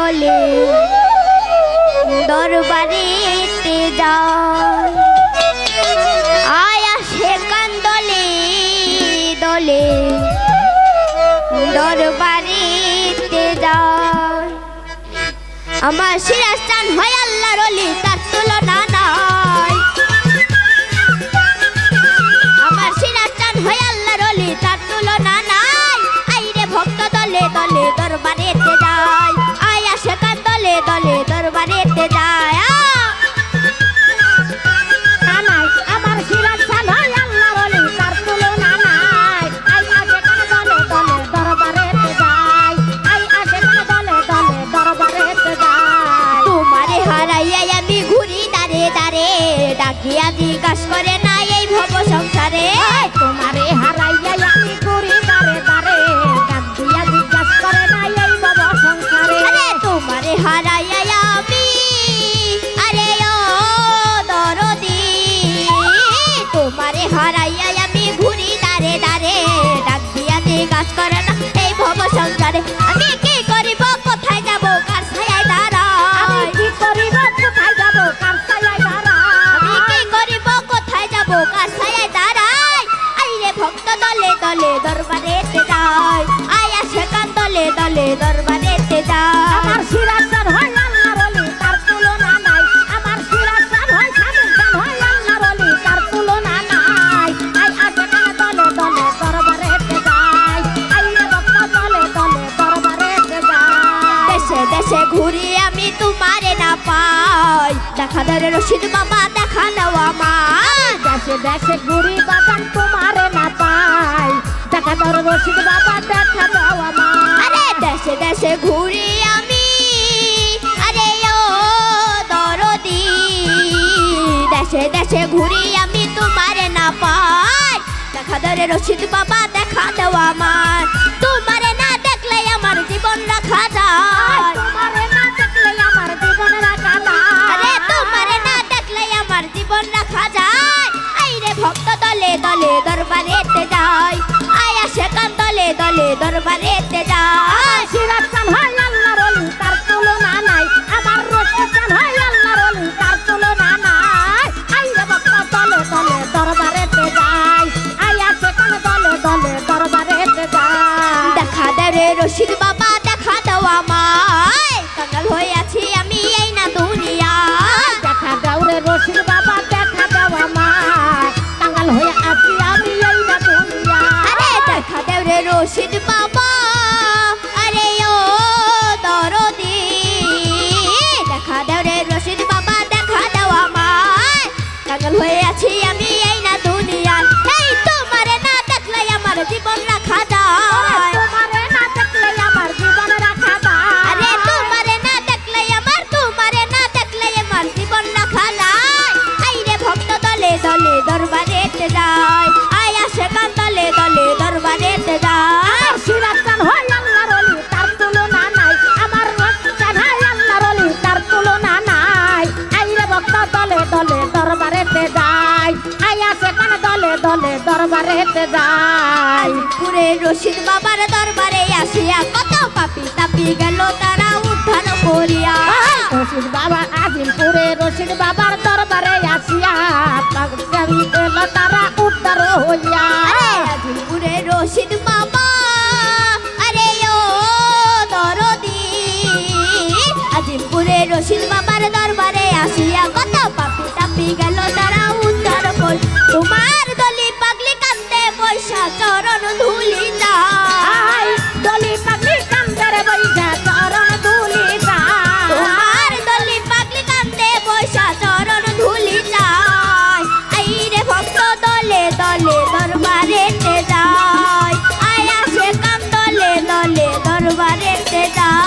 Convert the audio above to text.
দলে দরবারেতে যায় আয়া সেখান দলে দলে দরবারেতে যায় আমার সিরাজ চান হয় আল্লাহর ওলি তার তুলনা নাই আমার সিরাজ চান হয় আল্লাহর ওলি তার তুলনা নাই আইরে ভক্ত দলে দলে দরবারেতে যায় আয়া সেখান দলে দলে দরবারেতে যায় আমার সিরাজ চান হয় আল্লাহর ওলি তার তুলনা নাই আইয়া সেখান দলে দলে দরবারেতে যায় আইয়া সেখান দলে দলে দরবারেতে যায় তোমারে হারাইয়া আমি ঘুরি দাঁড়ে দাঁড়ে ডাকিয়া জিজ্ঞাস করে না এই ভব সংসারে তোমারে হারাইয়া আমি ঘুরি দাঁড়ে দাঁড়ে ডাক দিয়া জিজ্ঞাস করে না এই ভব সংসারে আরে তোমারে হারাইয়া আমি আরে ও দরদি তোমারে হারাইয়া আমি ঘুরি দাঁড়ে দাঁড়ে ডাক দিয়া জিজ্ঞাস করে না এই ভব সংসারে আমি কি করিব কোথায় যাব কার ছায়ায় আমি দাঁড়াই কি করিব কোথায় যাব কার ছায়ায় আমি দাঁড়াই কি করিব কোথায় যাব কার ছায়ায় দাঁড়াই আইরে ভক্ত দলে দলে দরবারেতে যায় আয়া সেখান দলে দলে দরবারেতে যায় আমার সিরাজ চান হয় আল্লাহর ওলি তার তুলনা নাই আমার সিরাজ চান হয় স্বামীর চান হয় আল্লাহর ওলি তার তুলনা নাই আই আশেকান দলে দলে দরবারেতে যায় আইরে ভক্ত দলে দলে দরবারেতে যায় দেশে দেশে ঘুরি আমি তোমারে না পাই দেখা ধরে রশিদ বাবা দেখা দাও আমার দেশে দেশে ঘুরি বাজান তোমারে না পাই দেখা ধর রশিদ বাবা দেখা দাও আমার আরে দেশে দেশে ঘুরি আমি আরে ও দরদি দেশে দেশে ঘুরি আমি তোমারে না পাই দেখা ধরে রশিদ বাবা দেখা দাও আমার তোমারে না দেখলে আমার জীবন রাখা যায় তোমারে না দেখলে আমার জীবন রাখা আরে যায় তোমারে না দেখলে আমার জীবন রাখা যায় আইরে ভক্ত দলে দলে দরবারেতে যায় আয়া সেখান দলে দলে দরবারেতে যায় সিরাজ চান হয় আল্লাহর ওলি তার তুলনা নাই আমার রশিদ চান হয় আল্লাহর ওলি তার তুলনা নাই আইরে ভক্ত দলে দলে দরবারেতে যায় আইয়া সেখান দলে দলে দরবারেতে যায় দেখা দে রে রশিদ বাবা দেখা দাও আমায় কাঙ্গাল হয়ে আছি আমি এই না দুনিয়ায় দেখা দাও রে রশিদ বাবা দেখা দাও আমার কাঙ্গাল হয়ে আছি আমি এই না দুনিয়া আরে দেখা দে রে রশিদ বাবা আরে ও দরদি দেখা দাও রে রশিদ বাবা দেখা দাও আমায় কাঙ্গাল হয়ে আছি আমি এই না দুনিয়ায় এই তোমারে না দেখলে আমার জীবন রাখা যায় তোমারে না দেখলে আমার জীবন রাখা আরে যায় তোমারে না দেখলে আমার জীবন রাখা যায় আইরে ভক্ত দলে দলে দরবারেতে যায় আয়া সেখান দলে দলে দরবারেতে যায় সিরাজ চান হয় আল্লাহর ওলি তার তুলনা নাই আমার রশিদ চান হয় আল্লাহর ওলি তার তুলনা নাই আইরে ভক্ত দলে দলে দরবারেতে যায় আয়া সেখান দলে দলে দরবারেতে যায় পুরে রশিদ বাবার দরবারে আসিয়া কত পাপি তাপি গেল তারা উদ্ধার করিয়া রশিদ বাবা আজিমপুরে রশিদ বাবার দরবারে আসিয়া পাগলি গেল তারা উদ্ধার হইয়া আরে আজিমপুরে রশিদ বাবা আরে ও দরদি আজিমপুরে রশিদ বাবার দরবারে আসিয়া কত পাপি তাপি গেল তারা উদ্ধার কর তোমার দলি পাগলি কান্দে পয়সা চরণ ধুলি আই দলি পাগলি কান্দরে বইসা চরণ ধুলি যায় তোমার দলি পাগলি কান্দে পয়সা চরণ ধুলি যায় আইরে ভক্ত দলে দলে দরবারেতে যায় আয়া সে কাম দলে দলে দরবারেতে যায়